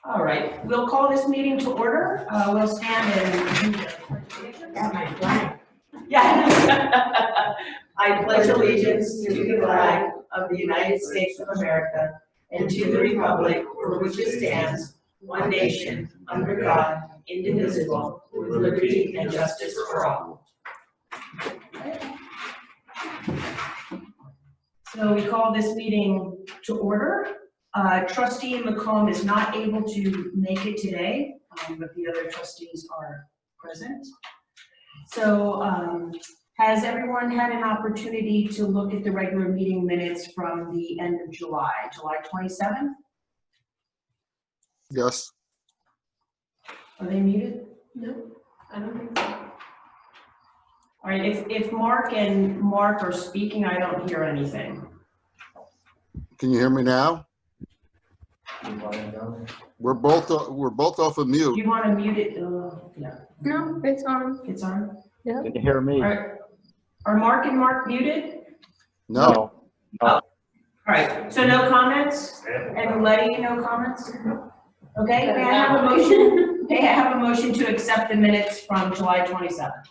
All right, we'll call this meeting to order. We'll stand and do yeah. I pledge allegiance to the flag of the United States of America and to the republic for which it stands, one nation, under God, indivisible, with liberty and justice for all. So we call this meeting to order. Trustee McComb is not able to make it today, but the other trustees are present. So has everyone had an opportunity to look at the regular meeting minutes from the end of July 27th? Yes. Are they muted? No, I don't think so. All right, if Mark and Mark are speaking, I don't hear anything. Can you hear me now? We're both off of mute. Do you want to mute it? Yeah. No, it's on. It's on? Yeah. Can you hear me? Are Mark and Mark muted? No. Oh. All right, so no comments? And Letty, no comments? Okay, may I have a motion? May I have a motion to accept the minutes from July 27th?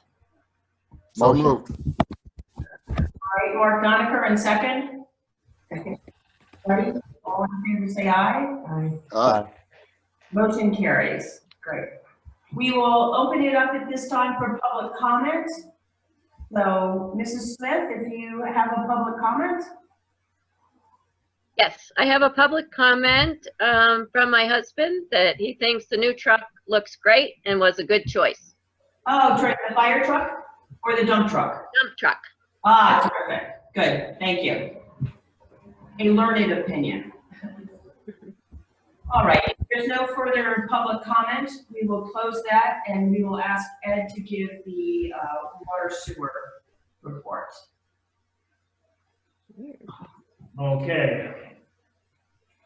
So moved. All right, Mark Doniker, and second? Second. Ready? All in favor, say aye. Aye. Motion carries. Great. We will open it up at this time for public comment. So, Mrs. Smith, if you have a public comment? Yes, I have a public comment from my husband that he thinks the new truck looks great and was a good choice. Oh, the fire truck or the dump truck? Dump truck. Ah, terrific. Good. Thank you. A learned opinion. All right. If there's no further public comment, we will close that and we will ask Ed to give the water sewer report. Okay.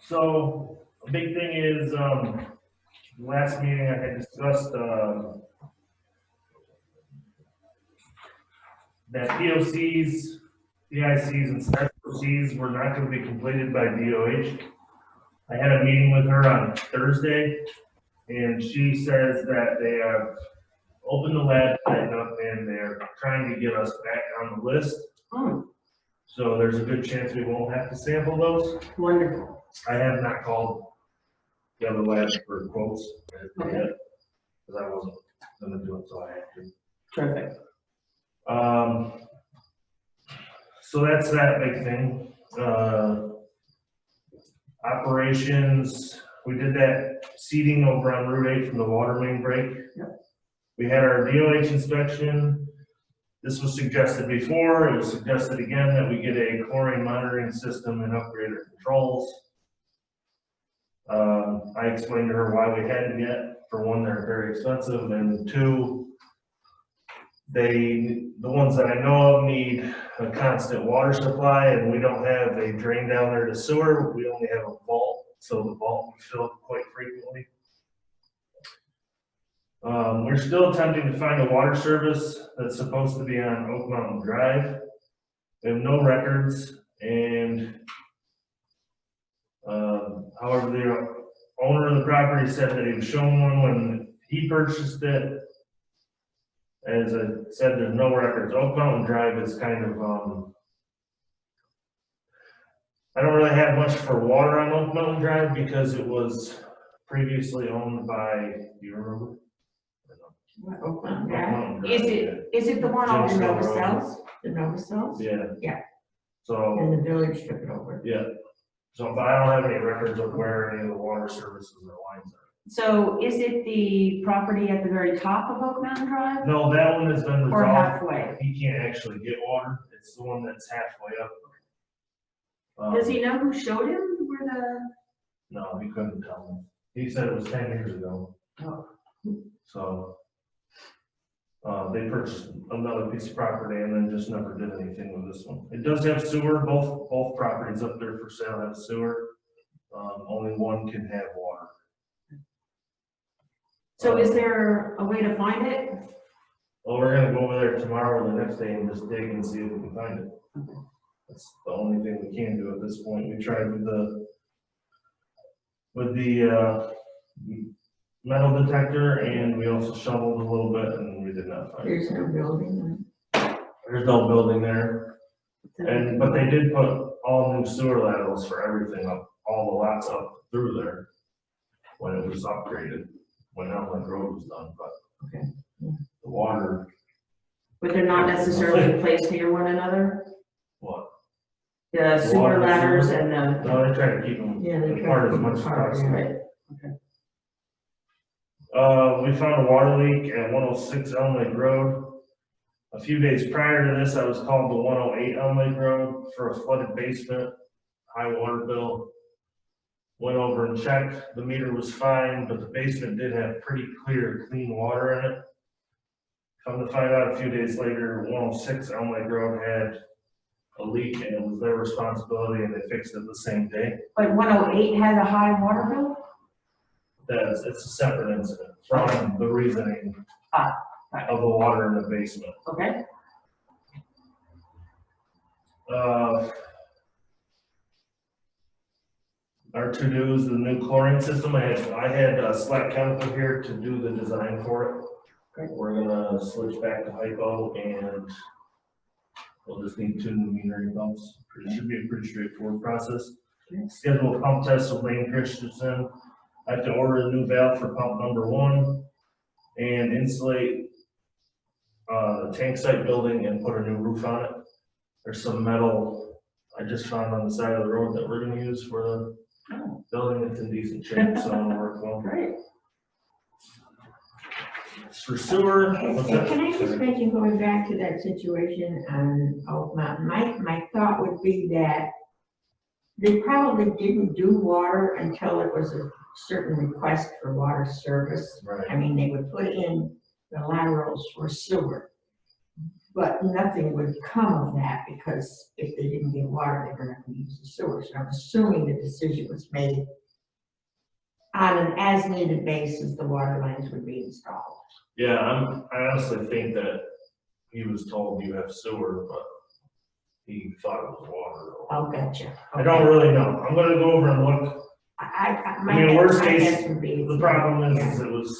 So a big thing is, last meeting I had discussed that POCs, PICs, and SNCs were not going to be completed by DOH. I had a meeting with her on Thursday, and she says that they have opened the lab site up and they're trying to get us back on the list. So there's a good chance we won't have to sample those. Wonderful. I have not called the other labs for quotes yet, because I wasn't going to do it, so I had to. Terrific. So that's that big thing. Operations, we did that seeding over on Route 8 from the water main break. Yep. We had our DOH inspection. This was suggested before, it was suggested again that we get a chlorine monitoring system and upgrade our controls. I explained to her why we had to get, for one, they're very expensive, and two, the ones that I know of need a constant water supply, and we don't have a drain down there to sewer, we only have a vault, so the vault we fill quite frequently. We're still attempting to find a water service that's supposed to be on Oak Mountain Drive. We have no records, and however, the owner of the property said that he was shown one when he purchased it. As I said, there's no records. Oak Mountain Drive is kind of, I don't really have much for water on Oak Mountain Drive because it was previously owned by, do you remember? Oak Mountain Oak Mountain Drive, Is it the one on the Jim Nova Shell Road. South? The Nova South? Yeah. Yeah. So, And the village took it over. yeah. So, but I don't have any records of where any of the water services or lines are. So is it the property at the very top of Oak Mountain Drive? No, that one has been Or resolved. halfway? He can't actually get water. It's the one that's halfway up. Does he know who showed him where the? No, he couldn't tell me. He said it was 10 years ago. Oh. So, they purchased another piece of property and then just never did anything with this one. It does have sewer. Both properties up there for sale have sewer. Only one can have water. So is there a way to find it? Well, we're gonna go over there tomorrow or the next day and just dig and see if we can find it. That's the only thing we can do at this point. We tried with the metal detector, and we also shoveled a little bit, and we did not find it. There's no building. There's no building there, but they did put all new sewer laterals for everything up, all the lots up through there when it was upgraded, when Elmwood Road was done, but Okay. Yeah. the water, But they're not necessarily placed near one another? what? The sewer Water, ladders sewer? and the, No, they try to keep them Yeah, they try apart to as keep much as apart, possible. right, We found a water leak at 106 Elm Lake Road. A few days prior to this, I was called to 108 Elm Lake Road for a flooded basement, high water bill. Went over and checked, the meter was fine, but the basement did have pretty clear, clean water in it. Come to find out a few days later, 106 Elm Lake Road had a leak and it was their responsibility and they fixed it the same day. but 108 has a high water bill? It's a separate incident from the reasoning Right. of the water in the basement. Okay, Our to-dos, the new chlorine system, I had Slack Chemical here to do the design for it. Great. We're gonna switch back to hypo and we'll just need 2 new metering pumps. It should be a pretty straightforward process. Okay. Schedule a pump test with Lane Christensen. I have to order a new valve for pump number 1 and insulate the tank site building and put a new roof on it. There's some metal I just found on the side of the road that we're gonna use for the building. It's in decent shape, so it'll work well. great. For sewer, And what's that? can I just mention, going back to that situation on Oak Mountain, my thought would be that they probably didn't do water until it was a certain request for water service. Right. I mean, they would put in the laterals for sewer, but nothing would come of that because if they didn't get water, they were not going to use the sewer. So I'm assuming the decision was made on an as-needed basis, the water lines would be installed. Yeah, I honestly think that he was told you have sewer, but he thought it was water. Oh, gotcha. I don't really know. I'm gonna go over and look. My I mean, worst my case, guess would be. The problem is it was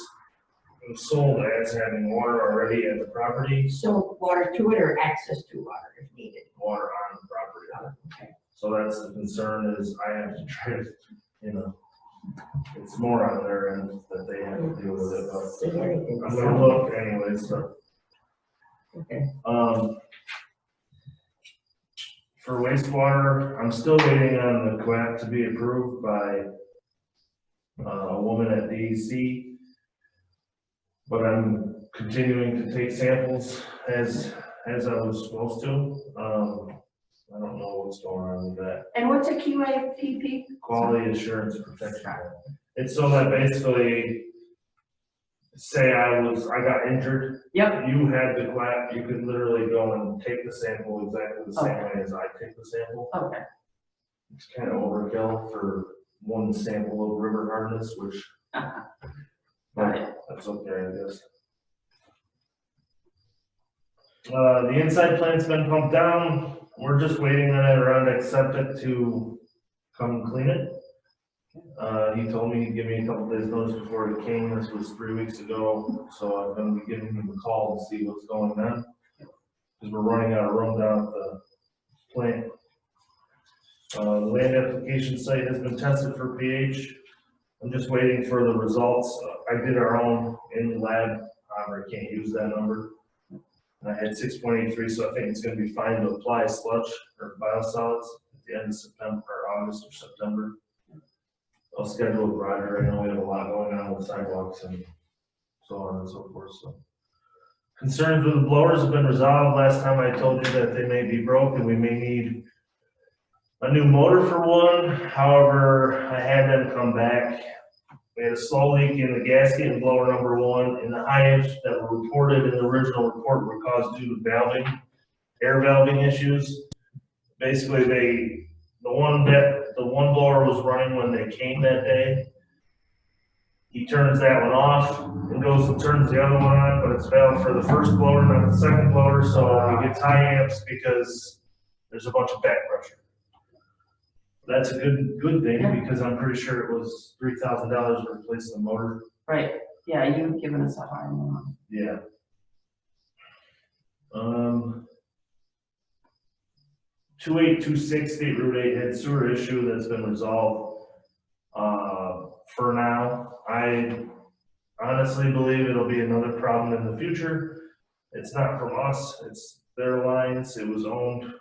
sold as having water already at the property, So water to it or access to water if needed. water on the property. Okay. So that's the concern is I have to try to, it's more on their end that they have to deal with it, but See anything. I'm gonna look anyways, so. Okay. For wastewater, I'm still waiting on the QAP to be approved by a woman at DEC. But I'm continuing to take samples as I was supposed to. I don't know what's going on with that. And what's a QAPP? Quality Assurance Protection. It's so that basically, say I got injured. Yep. You had the QAP, you could literally go and take the sample exactly the same way as I take the sample. Okay, It's kind of overkill for one sample of river hardness, which, got it. that's okay, I guess. The inside plant's been pumped down. We're just waiting on Adirondack Septic to come clean it. He told me he'd give me a couple days notice before he came. This was 3 weeks ago, so I'm gonna be giving him a call to see what's going on. Because we're running out of room down at the plant. The land application site has been tested for pH. I'm just waiting for the results. I did our own in lab, however, I can't use that number. And I had 6.83, so I think it's gonna be fine to apply sludge or biosolids at the end of September, or August or September. I'll schedule with Roger. I know we have a lot going on with sidewalks and so on and so forth, so. Concerns with the blowers have been resolved. Last time I told you that they may be broken. We may need a new motor for one. However, I had them come back. We had a slow leak in the gasket in blower number 1, and the highs that were reported in the original report were caused due to valving, air valving issues. Basically, the one blower was running when they came that day. He turns that one off and goes and turns the other one on, but it's valved for the first blower, not the second blower, so he gets high amps because there's a bunch of back pressure. That's a good thing, because I'm pretty sure it was $3,000 to replace the motor. Right, yeah, you've given us a hard one. Yeah. 2826 State Route 8 head sewer issue that's been resolved, for now. I honestly believe it'll be another problem in the future. It's not from us, it's their lines. It was owned, the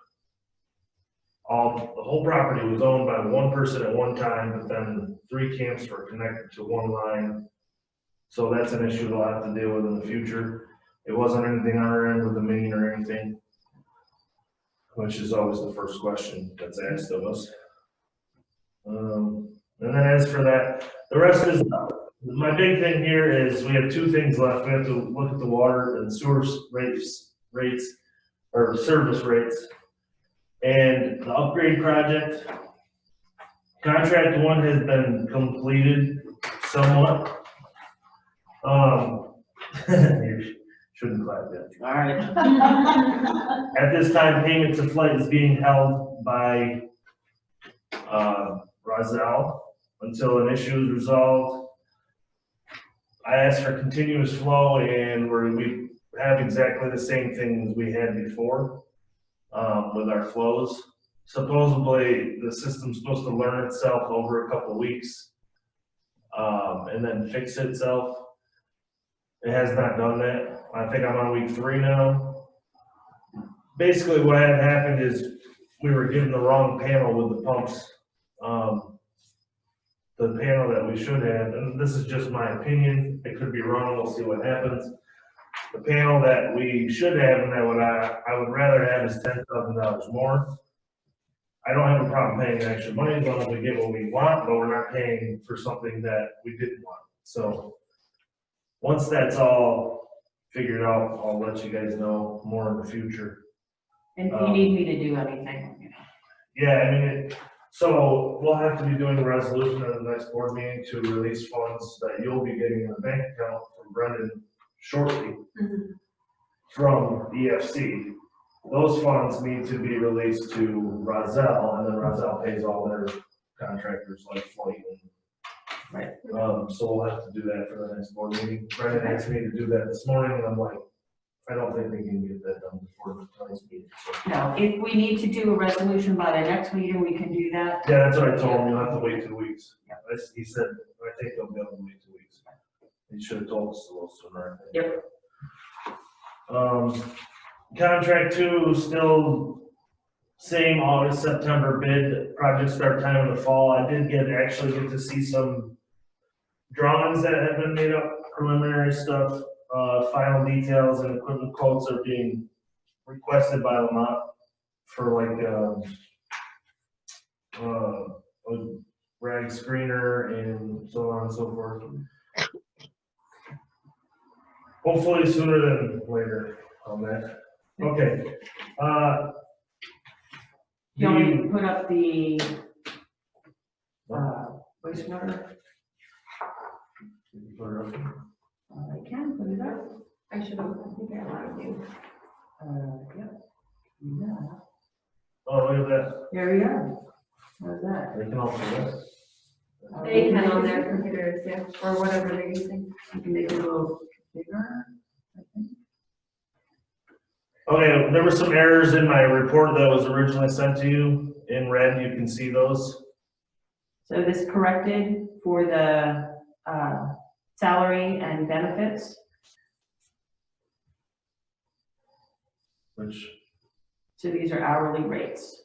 whole property was owned by one person at one time, but then 3 camps were connected to one line. So that's an issue they'll have to deal with in the future. It wasn't anything on our end with the main or anything, which is always the first question that's asked of us. And then as for that, the rest is, my big thing here is we have 2 things left. We have to look at the water and sewer rates, or service rates. And the upgrade project, contract 1 has been completed somewhat. You shouldn't clap yet. All right. At this time, payment to Flight is being held by Roselle until an issue is resolved. I asked for continuous flow, and we have exactly the same things we had before with our flows. Supposedly, the system's supposed to learn itself over a couple weeks and then fix itself. It has not done that. I think I'm on week 3 now. Basically, what had happened is we were given the wrong panel with the pumps. The panel that we should have, and this is just my opinion, it could be wrong, we'll see what happens. The panel that we should have and that I would rather have is $10,000 more. I don't have a problem paying extra money as long as we get what we want, but we're not paying for something that we didn't want. So once that's all figured out, I'll let you guys know more in the future. And if you need me to do anything, you know. Yeah, I mean, so we'll have to be doing a resolution at the next board meeting to release funds that you'll be getting in the bank account from Brendan shortly from EFC. Those funds need to be released to Roselle, and then Roselle pays all their contractors like Flight. Right. So we'll have to do that for the next board meeting. Brendan asked me to do that this morning, and I'm like, I don't think we can get that done before tonight's meeting. So. No, if we need to do a resolution by the next meeting, we can do that. Yeah, that's what I told him, you'll have to wait 2 weeks. Yeah. He said, I think they'll be able to wait 2 weeks. He should have told us a little sooner, I think. Yep. Contract 2, still same August, September bid, project start time in the fall. I did actually get to see some drawings that have been made up, preliminary stuff. Final details and equipment quotes are being requested by Lamont for like a rag screener and so on and so forth. Hopefully sooner than later on that. Okay. You want me to put up the wastewater? I can put it up. I should have, I think I allowed you. Yep. Yeah. Oh, look at that. There we go. How's that? They can also do that. They can on their computers, yeah, or whatever they're using. You can make it a little bigger, I think. Okay, there were some errors in my report that was originally sent to you. In red, you can see those. So this corrected for the salary and benefits. Which, So these are hourly rates.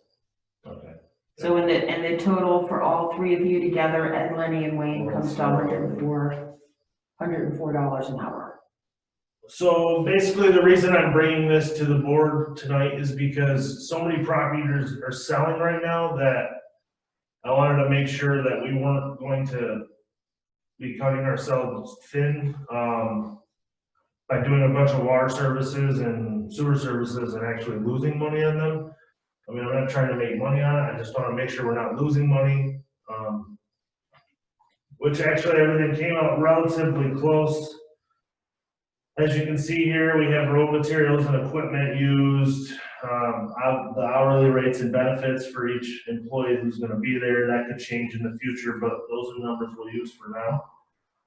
okay. So in the total for all 3 of you together, Ed, Lenny, and Wayne, comes to $104 an hour. So basically, the reason I'm bringing this to the board tonight is because so many property owners are selling right now that I wanted to make sure that we weren't going to be cutting ourselves thin by doing a bunch of water services and sewer services and actually losing money on them. I mean, I'm not trying to make money on it. I just want to make sure we're not losing money. Which actually everything came out relatively close. As you can see here, we have road materials and equipment used, the hourly rates and benefits for each employee who's going to be there. That could change in the future, but those are numbers we'll use for now.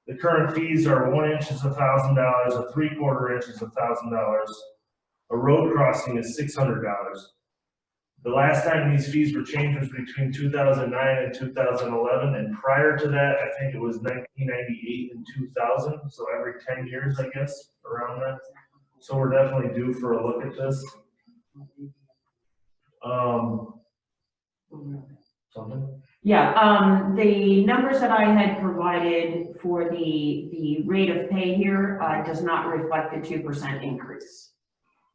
The current fees are 1 inch is $1,000, a 3/4 inch is $1,000. A road crossing is $600. The last time these fees were changed was between 2009 and 2011, and prior to that, I think it was 1998 and 2000, so every 10 years, I guess, around that. So we're definitely due for a look at this. Something? Yeah, the numbers that I had provided for the rate of pay here, does not reflect the 2% increase.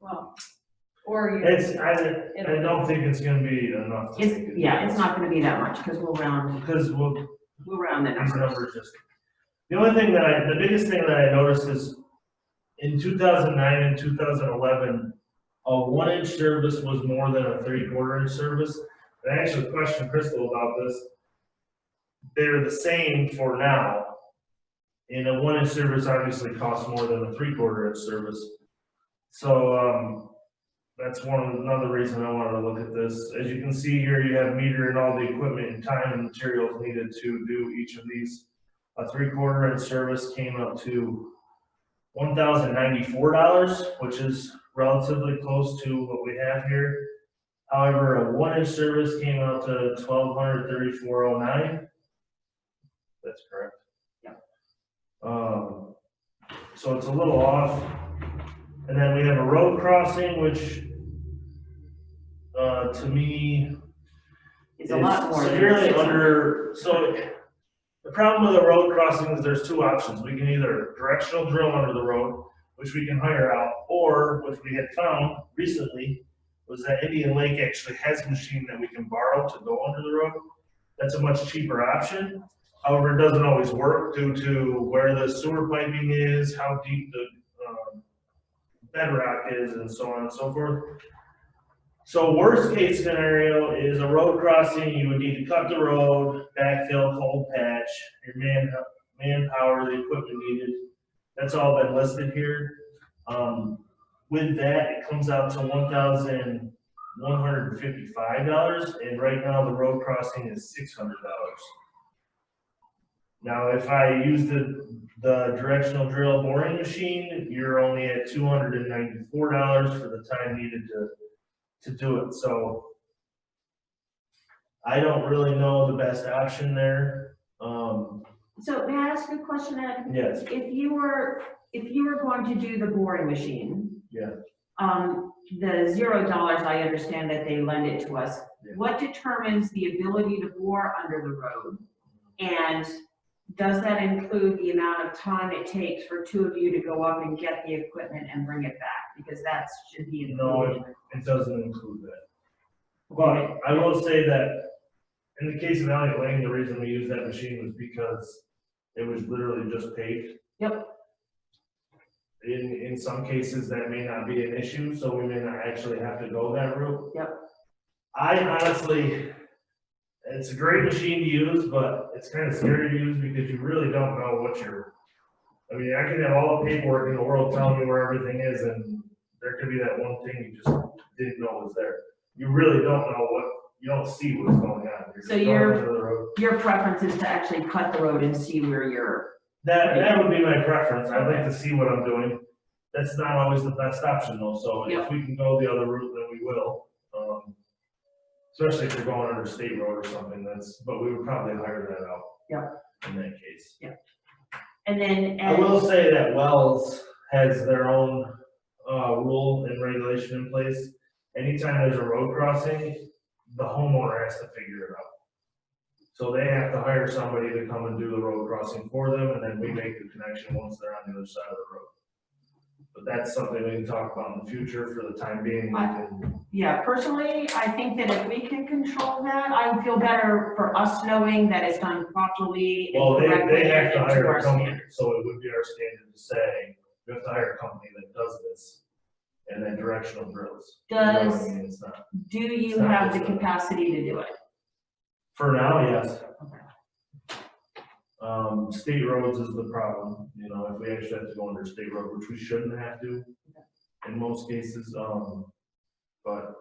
Well, or you. I don't think it's gonna be enough. to make a It's difference. not gonna be that much, because we'll round Because the these numbers. numbers just, the only thing the biggest thing that I noticed is in 2009 and 2011, a 1 inch service was more than a 3/4 inch service. And I actually questioned Crystal about this. They're the same for now. And a 1 inch service obviously costs more than a 3/4 inch service. So, that's another reason I wanted to look at this. As you can see here, you have meter and all the equipment and time and materials needed to do each of these. A 3/4 inch service came up to $1,094, which is relatively close to what we have here. However, a 1 inch service came out to $1,234.09. That's correct. Yeah. So it's a little off. And then we have a road crossing, which, to me, It's a lot more than severely 600. under, so the problem with a road crossing is there's two options. We can either directional drill under the road, which we can hire out, or which we had found recently, was that Indian Lake actually has a machine that we can borrow to go under the road. That's a much cheaper option. However, it doesn't always work due to where the sewer piping is, how deep the bedrock is, and so on and so forth. So worst case scenario is a road crossing, you would need to cut the road, backfill, cold patch, your manpower, the equipment needed. That's all been listed here. With that, it comes out to $1,155, and right now the road crossing is $600. Now, if I use the directional drill boring machine, you're only at $294 for the time needed to do it. So I don't really know the best option there. So may I ask a question, Ed? Yes, If you were going to do the boring machine. Yeah. The $0, I understand that they lend it to us. Yeah. What determines the ability to bore under the road? And does that include the amount of time it takes for two of you to go up and get the equipment and bring it back? Because that should be included. No, it doesn't include that. But I will say that in the case of Elliott Lane, the reason we used that machine was because it was literally just paved. Yep. In some cases, that may not be an issue, so we may not actually have to go that route. Yep. I honestly, it's a great machine to use, but it's kind of scary to use because you really don't know what I mean, I can have all the paperwork in the world telling me where everything is, and there could be that one thing you just didn't know was there. You really don't know you don't see what's going on. You're So just going to the road. your preference is to actually cut the road and see where you're. That would be my preference. I'd like to see what I'm doing. That's not always the best option though, so Yeah. if we can go the other route, then we will. Especially if you're going under state road or something, but we would probably hire that out. Yeah. In that case. Yeah. And then. I will say that Wells has their own, rule and regulation in place. Anytime there's a road crossing, the homeowner has to figure it out. So they have to hire somebody to come and do the road crossing for them, and then we make the connection once they're on the other side of the road. But that's something we can talk about in the future. For the time being, we can. Yeah, personally, I think that if we can control that, I feel better for us knowing that it's done properly and Well, correctly they have to and to hire our a company, standards. so it would be our standard to say, we have to hire a company that does this, and then directional drills. You know what I mean? It's not, Do you It's not have the just a- capacity to do it? for now, yes. Okay. State roads is the problem, if we actually have to go under state road, which we shouldn't have to in most cases, but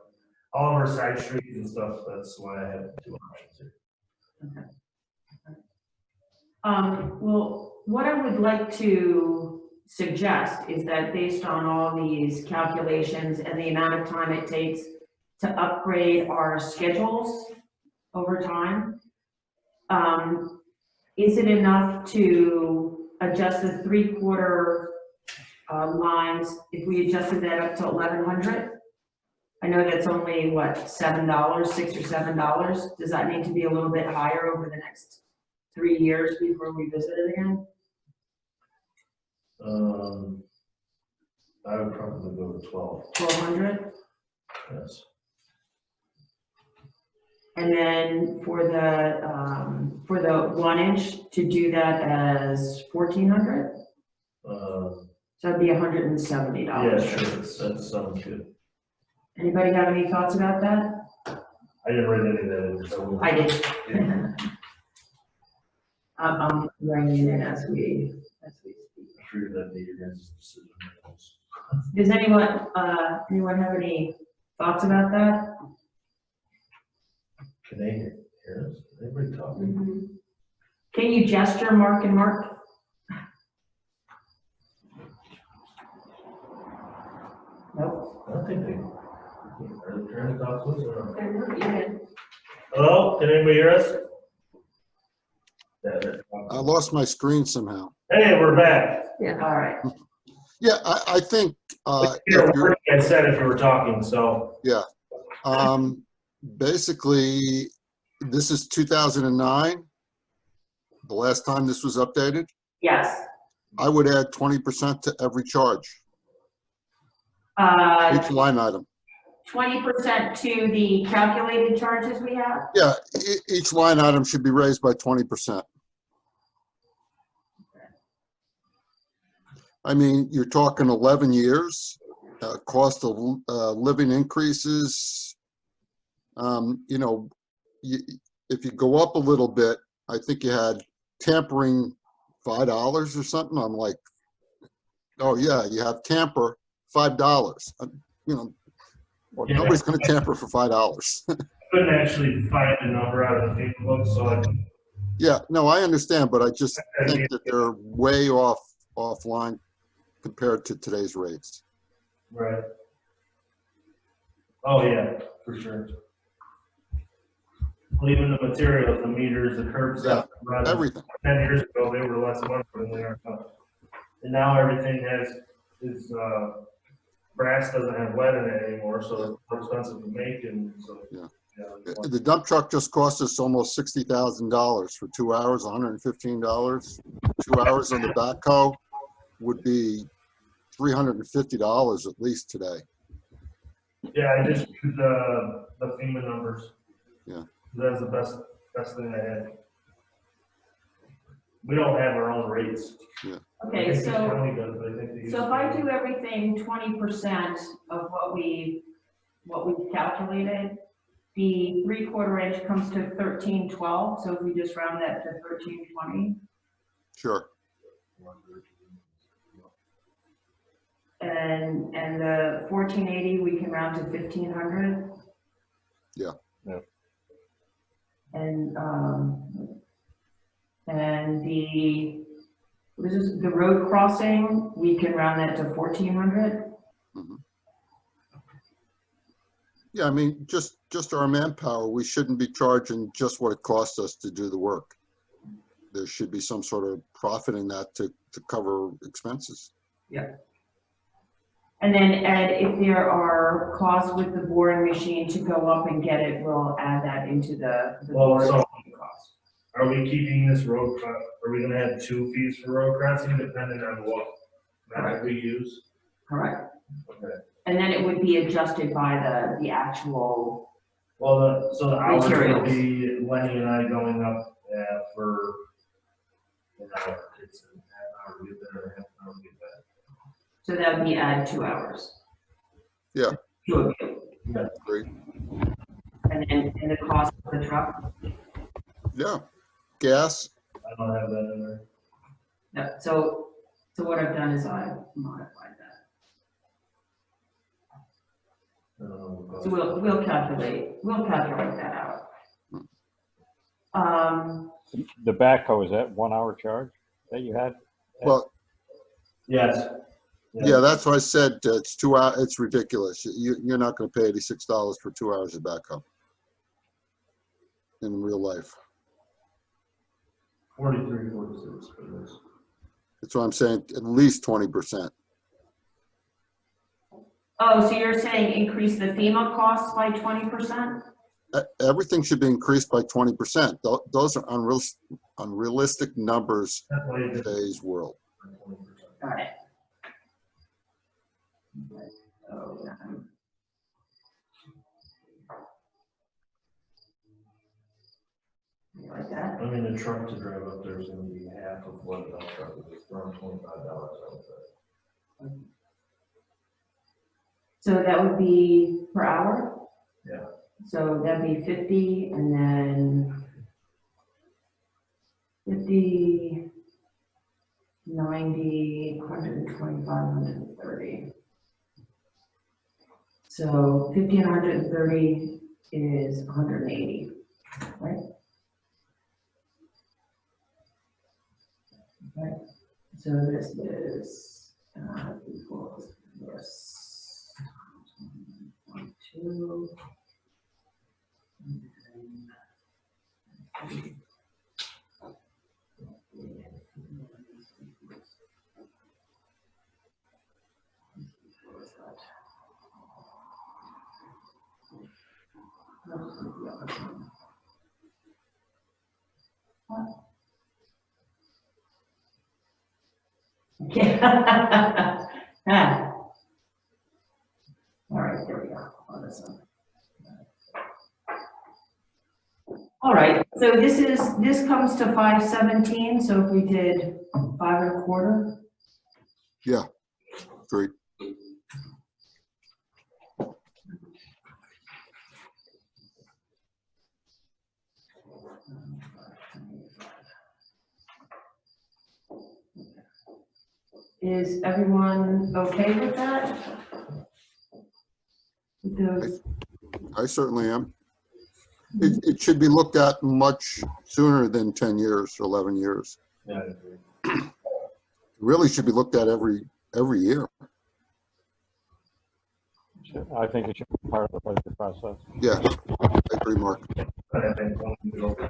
all of our side streets and stuff, that's why I have two options here. Well, what I would like to suggest is that based on all these calculations and the amount of time it takes to upgrade our schedules over time, is it enough to adjust the 3/4 lines if we adjusted that up to 1,100? I know that's only, what, $7, $6 or $7? Does that need to be a little bit higher over the next 3 years before we visit it again? I would probably go to 12, 1,200? yes. And then for the 1 inch, to do that as 1,400? So that'd be $170. Yeah, sure, that sounds good. Anybody have any thoughts about that? I didn't write any of that in, so. I did. Yeah, I'm writing it as we speak. I figured that'd be your guys' decision. Does anyone have any thoughts about that? Can they hear us? Everybody talking? Can you gesture, Mark and Mark? Nope. I don't think they, are they trying to talk to us or not? They're not even. Hello, can anybody hear us? Yeah, they're I talking. lost my screen somehow. Hey, we're back. All right. Yeah, I think, Here, if you're, what I said if you were talking, so. basically, this is 2009, the last time this was updated. Yes. I would add 20% to every charge, each line item. 20% to the calculated charges we have? Yeah, each line item should be raised by 20%. I mean, you're talking 11 years, cost of living increases. You know, if you go up a little bit, I think you had tampering $5 or something. I'm like, oh yeah, you have tamper $5. You know, well, Yeah. nobody's going to tamper for $5. I couldn't actually find a number out of the Facebook, so I. Yeah, no, I understand, but I just think that they're way offline compared to today's rates. Right. Oh, yeah, for sure. Well, even the materials, the meters, the curbs, Yeah, rather, everything. 10 years ago, they were less money than they are now. And now everything is brass doesn't have lead in it anymore, so it's more expensive to make, and so. Yeah. it's The dump truck just cost us almost $60,000 for 2 hours, $115. 2 hours on the backhoe would be $350 at least today. Yeah, I just used the FEMA numbers. Yeah. That's the best thing I had. We don't have our own rates. I Okay, think the so, county does, but I think they use. so if I do everything 20% of what we've calculated, the 3/4 inch comes to 1312. So if we just round that to 1320, Sure. and the 1480 we can round to 1500. Yeah. Yeah. And the road crossing, we can round that to 1400. Mhm. Yeah, I mean, just our manpower, we shouldn't be charging just what it costs us to do the work. There should be some sort of profit in that to cover expenses. And then, Ed, if there are costs with the boring machine to go up and get it, we'll add that into the Well, boring so- machine cost. Are we keeping this road, are we gonna have 2 fees for road crossing depending on what method we use? Correct. Okay. And then it would be adjusted by the actual, Well, so the hours will Materials. be Lenny and I going up for an hour. It's a half hour to get there, half an hour to get back. so that would be add 2 hours. Yeah. 2 of you. Great. And the cost of the truck. Yeah. Gas. I don't have that in there. No, so what I've done is I've modified that. So we'll calculate that out. The backhoe, is that 1 hour charge that you had? Well, Yes. yeah, that's why I said it's 2 hours. It's ridiculous. You're not going to pay $86 for 2 hours of backup in real life. 43, 46 for this. That's why I'm saying at least 20%. Oh, so you're saying increase the FEMA costs by 20%? Everything should be increased by 20%. Those are unrealistic numbers That's why in you did today's world. 20%. Got it. Oh, yeah. You like that? I mean, the truck to drive up there is gonna be half of what the truck is, around $25, I would say. So that would be per hour? Yeah. So that'd be 50 and then 50, 90, 125, 130. So 50 and 130 is 180, right? Okay, so this is equals this. 2. Yeah. All right, there we go. On this one. All right, so this comes to 517. So if we did 5 1/4. Yeah, great. Is everyone okay with that? With those- I certainly am. It should be looked at much sooner than 10 years or 11 years. Yeah, I agree. It really should be looked at every year. I think it should be part of the budget process. Yeah, I agree, Mark. I think one of the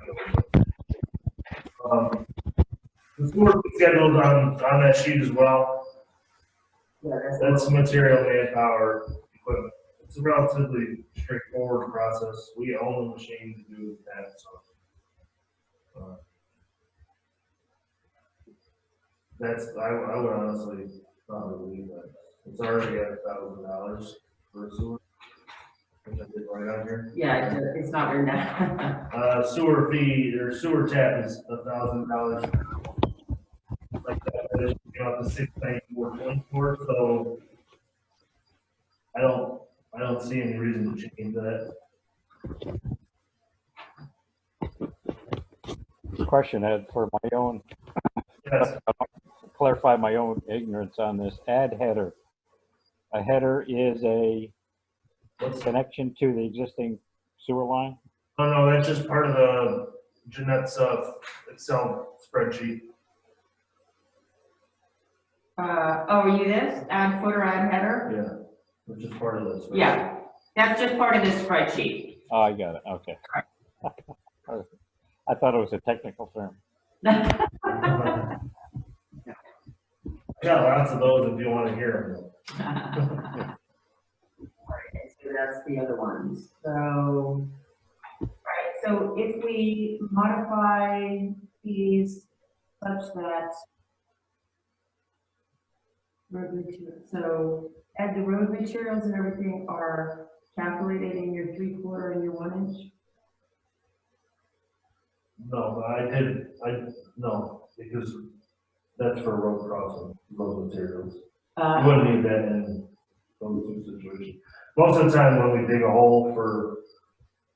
the sewer schedule's on that sheet as well. Yeah, That's material, manpower, equipment. It's a relatively straightforward process. We own the machine to do that, so. I would honestly probably leave that. It's already at $1,000 for a sewer. Which I did right on here. Yeah, it's not written down. Sewer fee or sewer tap is $1,000. Like that is, the 694.24, so I don't see any reason to change that. Question, Ed, for my own, Yes, clarify my own ignorance on this. Add header. A header is a what's, connection to the existing sewer line? oh no, that's just part of the Jeanette's Excel spreadsheet. Oh, you this? Add footer, add header? Yeah, which is part of this. Yeah, that's just part of this spreadsheet. Oh, I got it, okay. I thought it was a technical term. Got lots of those if you want to hear Alright, so that's the other ones. So, alright, so if we modify these such that road material, so add the road materials and everything are calculated in your 3/4 and your 1 inch? them. No, no, because that's for road crossing, road materials. You wouldn't need that in those two situations. Most of the time when we dig a hole for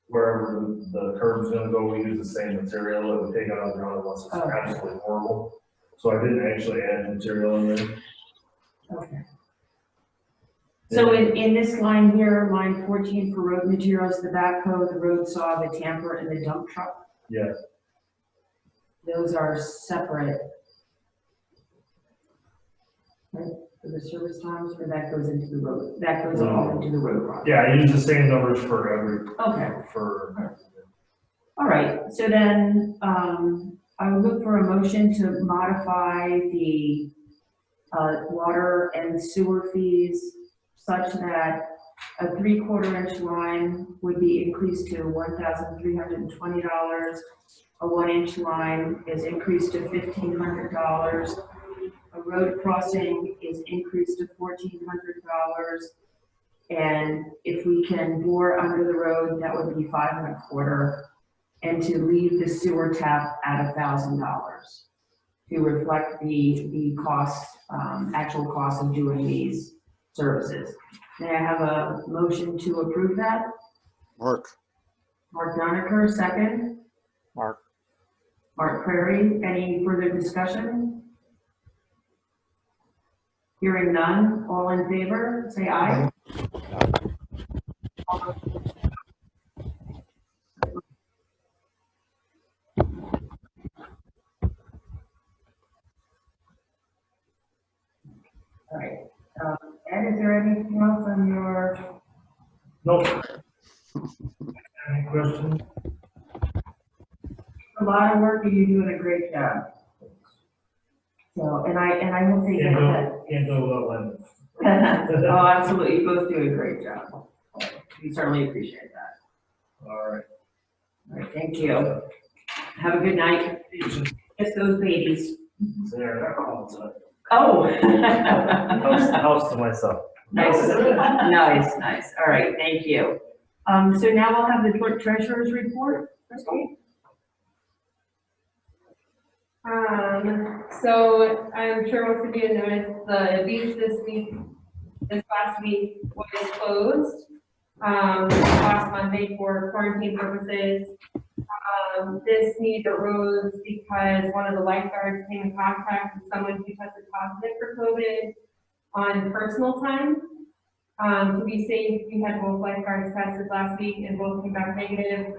wherever the curb's gonna go, we use the same material that we take out of the ground unless it's Okay. absolutely horrible. So I didn't actually add material in there. Okay. So in this line here, line 14 for road materials, the backhoe, the road saw, the tamper, and the dump truck? Yeah, those are separate. Right, for the service times, or that goes into the road, that goes all into the road project? Yeah, I use the same numbers for Okay. for, All right, so then, I would look for a motion to modify the, water and sewer fees such that a 3/4 inch line would be increased to $1,320. A 1 inch line is increased to $1,500. A road crossing is increased to $1,400. And if we can bore under the road, that would be 5 1/4. And to leave the sewer tap at $1,000 to reflect the cost, actual cost of doing these services. May I have a motion to approve that? Mark, Mark Doniker, second. Mark, Mark Prairie, any further discussion? Hearing none, all in favor, say aye. All right, Ed, is there anything else on your, nope. Any questions? a lot of work and you're doing a great job. So, and I hope they get that. Can't go without one. Oh, absolutely, you both do a great job. We certainly appreciate that. All right. All right, thank you. Have a good night. Kiss those babies. There, they're all set. Oh. House to myself. Nice, nice. All right, thank you. So now we'll have the clerk treasurer's report. Trustee? So I'm sure most of you noticed the beach this last week was closed, last Monday for quarantine purposes. This need arose because one of the lifeguards came in contact with someone who tested positive for COVID on personal time. To be safe, we had both lifeguards tested last week and both came back negative.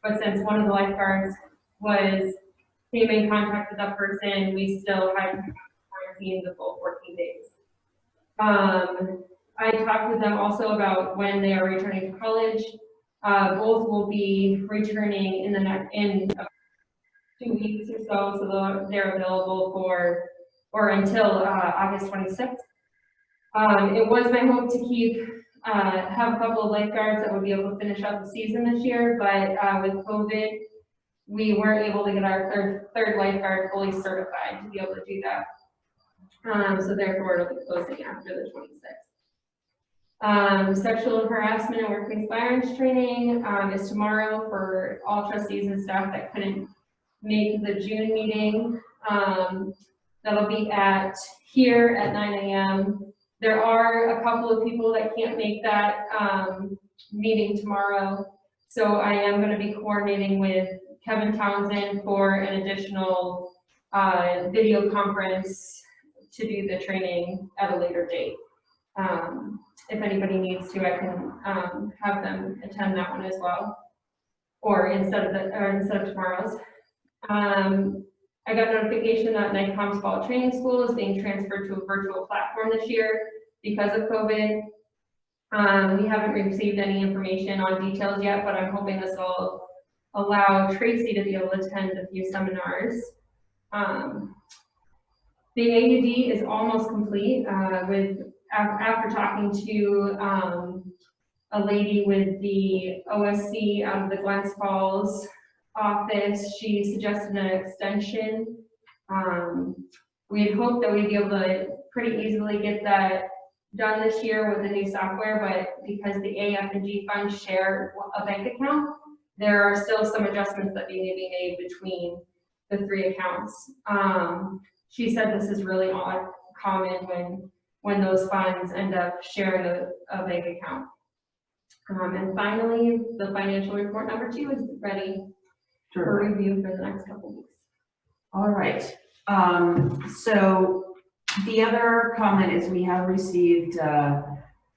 But since one of the lifeguards came in contact with that person, we still had to quarantine the full 14 days. I talked with them also about when they are returning to college. Both will be returning in 2 weeks or so they're available or until August 26th. It was my hope to have a couple of lifeguards that would be able to finish out the season this year, but with COVID, we weren't able to get our third lifeguard fully certified to be able to do that. So therefore, it'll be closing after the 26th. Sexual harassment and workplace violence training is tomorrow for all trustees and staff that couldn't make the June meeting. That'll be here at 9 a.m. There are a couple of people that can't make that meeting tomorrow. So I am going to be coordinating with Kevin Townsend for an additional video conference to do the training at a later date. If anybody needs to, I can have them attend that one as well, or instead of tomorrow's. I got notification that NICOM's fall training school is being transferred to a virtual platform this year because of COVID. We haven't received any information on details yet, but I'm hoping this will allow Tracy to be able to attend a few seminars. The AUD is almost complete after talking to a lady with the OSC out of the Glens Falls office. She suggested an extension. We had hoped that we'd be able to pretty easily get that done this year with the new software, but because the AF and G funds share a bank account, there are still some adjustments that need to be made between the three accounts. She said this is really common when those funds end up sharing a bank account. And finally, the financial report number 2 is ready for review for the next couple of weeks. All right. So the other comment is we have received,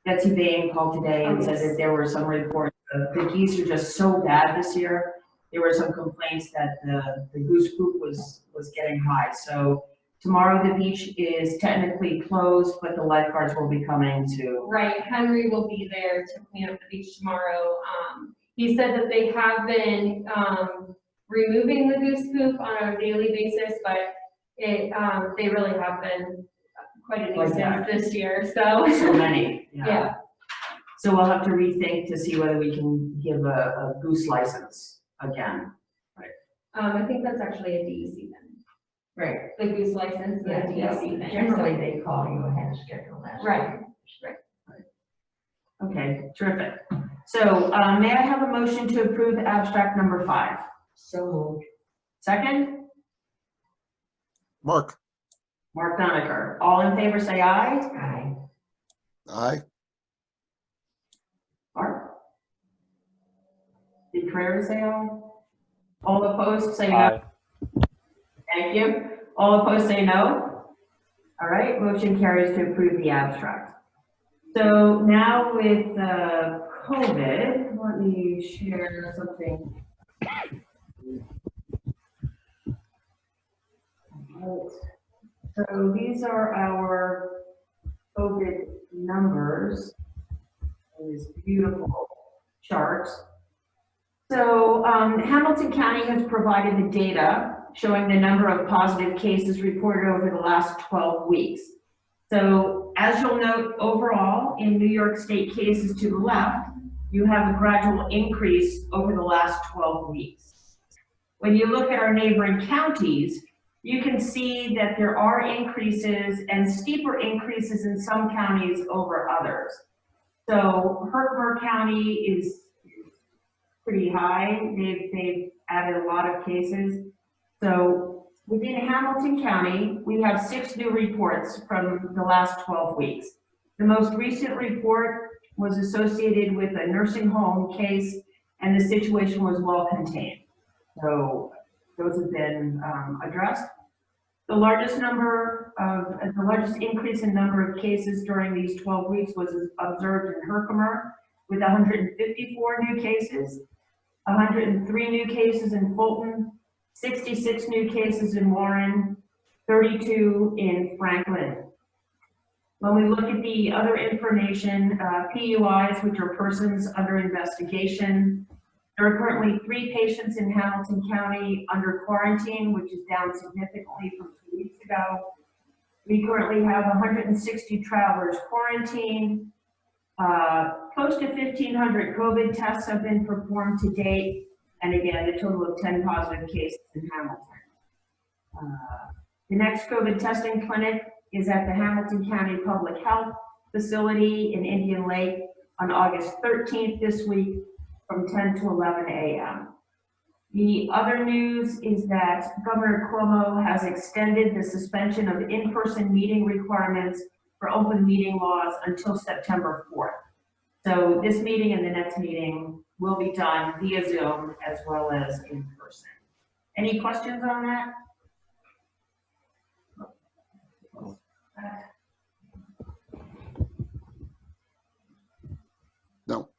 Betsy Bain called today and said that there were some reports. The geese are just so bad this year there were some complaints that the goose poop was getting high. So tomorrow the beach is technically closed, but the lifeguards will be coming to. Right, Henry will be there to clean up the beach tomorrow. He said that they have been, removing the goose poop on a daily basis, but they really have been quite a nuisance this year, so. So many, Yeah, So we'll have to rethink to see whether we can give a goose license again. I think that's actually a DEC then, Right. the goose license, the Yeah, DEC thing. generally they call you ahead of schedule last. Right. Okay, terrific. So may I have a motion to approve abstract number 5? So moved. Second, Mark? Mark Doniger. All in favor, say aye. Aye. Aye. Mark? Did Carrera say aye? All opposed, say no. Aye. Thank you. All opposed, say no. All right, motion carries to approve the abstract. So now with COVID, let me share something. So these are our COVID numbers in this beautiful chart. So Hamilton County has provided the data showing the number of positive cases reported over the last 12 weeks. So as you'll note, overall in New York State cases to the left, you have a gradual increase over the last 12 weeks. When you look at our neighboring counties, you can see that there are increases and steeper increases in some counties over others. So Herkimer County is pretty high. They've added a lot of cases. So within Hamilton County, we have 6 new reports from the last 12 weeks. The most recent report was associated with a nursing home case, and the situation was well contained. So those have been addressed. The largest increase in number of cases during these 12 weeks was observed in Herkimer with 154 new cases, 103 new cases in Fulton, 66 new cases in Warren, 32 in Franklin. When we look at the other information, PUIs, which are persons under investigation, there are currently 3 patients in Hamilton County under quarantine, which is down significantly from 2 weeks ago. We currently have 160 travelers quarantined. Close to 1,500 COVID tests have been performed to date. And again, a total of 10 positive cases in Hamilton. The next COVID testing clinic is at the Hamilton County Public Health Facility in Indian Lake on August 13th this week from 10 to 11 a.m. The other news is that Governor Cuomo has extended the suspension of in-person meeting requirements for open meeting laws until September 4th. So this meeting and the next meeting will be done via Zoom as well as in person. Any questions on that? No.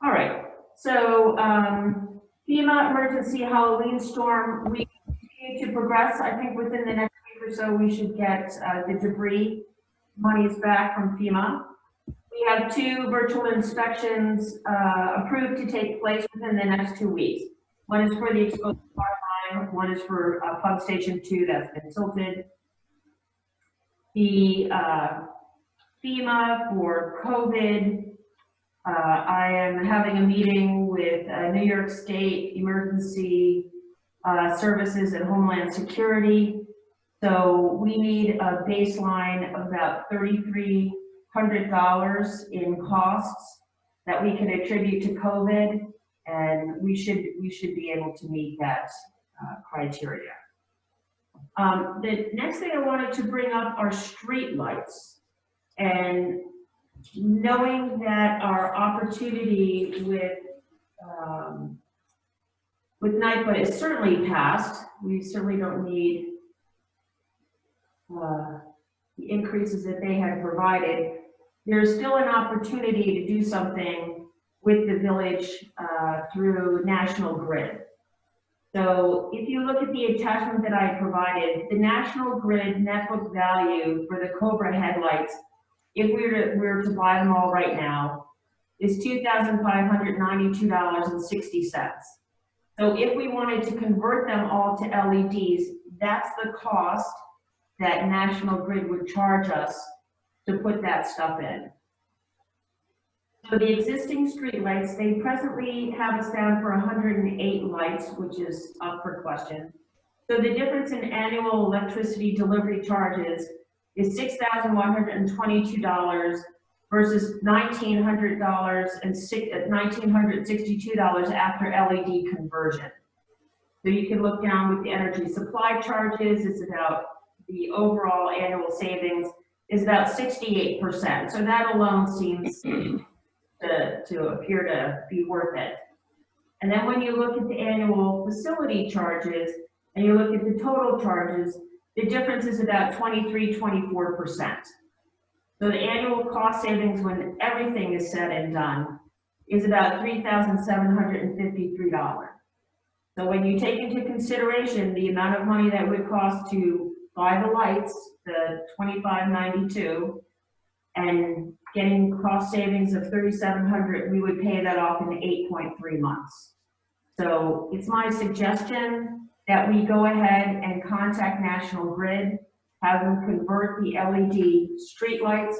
All right, so FEMA emergency Halloween storm, we continue to progress. I think within the next week or so, we should get the debris monies back from FEMA. We have 2 virtual inspections approved to take place within the next 2 weeks. One is for the exposed water line, one is for pump station 2 that's been tilted. The FEMA for COVID, I am having a meeting with New York State Emergency Services and Homeland Security. So we need a baseline of about $3,300 in costs that we can attribute to COVID, and we should be able to meet that criteria. The next thing I wanted to bring up are street lights, and knowing that our opportunity with NIPA is certainly past, we certainly don't need the increases that they had provided. There's still an opportunity to do something with the village through National Grid. So if you look at the attachment that I provided, the National Grid net book value for the Cobra headlights, if we were to buy them all right now, is $2,592.60. So if we wanted to convert them all to LEDs, that's the cost that National Grid would charge us to put that stuff in. So the existing streetlights, they presently have us down for 108 lights, which is up for question. So the difference in annual electricity delivery charges is $6,122 versus $1,962 after LED conversion. So you can look down with the energy supply charges, it's about the overall annual savings is about 68%. So that alone seems to appear to be worth it. And then when you look at the annual facility charges and you look at the total charges, the difference is about 24%. So the annual cost savings when everything is said and done is about $3,753. So when you take into consideration the amount of money that would cost to buy the lights, the $2,592, and getting cost savings of $3,700, we would pay that off in 8.3 months. So it's my suggestion that we go ahead and contact National Grid, have them convert the LED streetlights,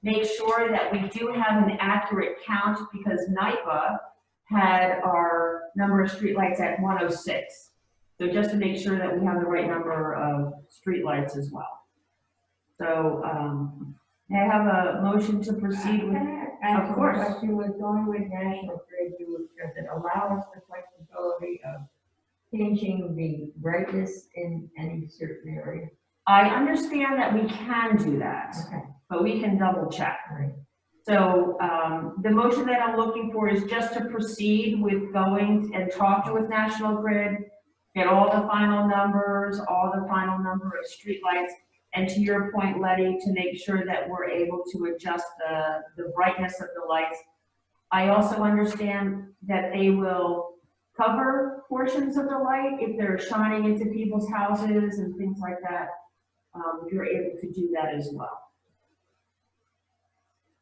make sure that we do have an accurate count because NYPA had our number of streetlights at 106. So just to make sure that we have the right number of streetlights as well. So may I have a motion to proceed with? Can I ask Of course. a question with going with National Grid? Does it allow us the flexibility of changing the brightness in any certain area? I understand that we can do that, Okay, but we can double check. all right. So the motion that I'm looking for is just to proceed with going and talking with National Grid, get all the final numbers, all the final number of streetlights, and to your point, Letty, to make sure that we're able to adjust the brightness of the lights. I also understand that they will cover portions of the light if they're shining into people's houses and things like that. You're able to do that as well.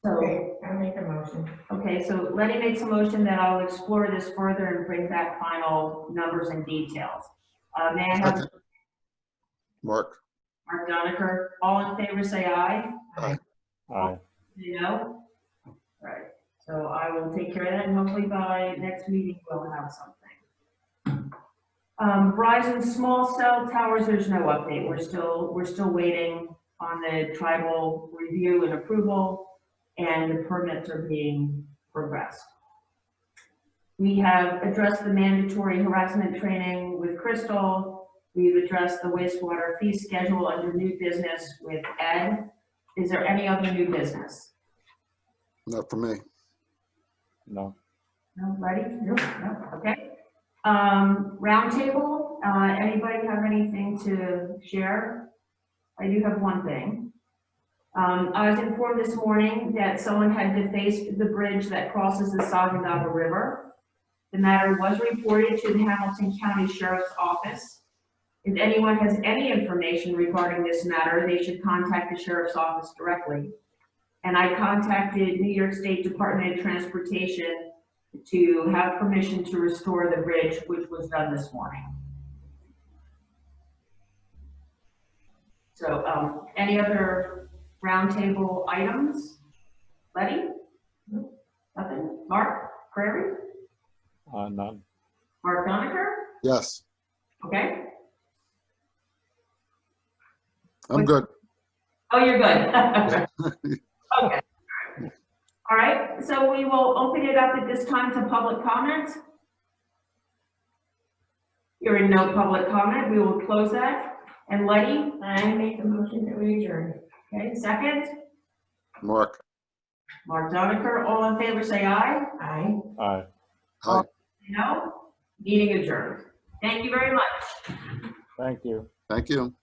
So, Okay, I'll make a motion. okay, so Letty makes a motion that I'll explore this further and bring back final numbers and details. May I have Second. Mark. Mark Doniger, all in favor say aye. Aye. Aye. No? Right, so I will take care of that and hopefully by next meeting we'll have something. Verizon small cell towers, there's no update. We're still waiting on the tribal review and approval, and the permits are being progressed. We have addressed the mandatory harassment training with Crystal. We've addressed the wastewater fee schedule under new business with Ed. Is there any other new business? Not for me. No. No, ready? No, okay. Roundtable, anybody have anything to share? I do have one thing. I was informed this morning that someone had defaced the bridge that crosses the Saginaw River. The matter was reported to the Hamilton County Sheriff's Office. If anyone has any information regarding this matter, they should contact the Sheriff's Office directly. And I contacted New York State Department of Transportation to have permission to restore the bridge, which was done this morning. So, any other roundtable items? Letty? Nothing? Mark? Prairie? None. Mark Doniger? Yes, Okay. I'm good. Oh, you're good. Okay. All right, so we will open it up at this time to public comment. Hearing no public comment, we will close that. And Letty, I make a motion that we adjourn. okay, second. Mark. Mark Doniger, all in favor, say aye. Aye. Aye. Aye. No, meeting adjourned. Thank you very much. Thank you. Thank you.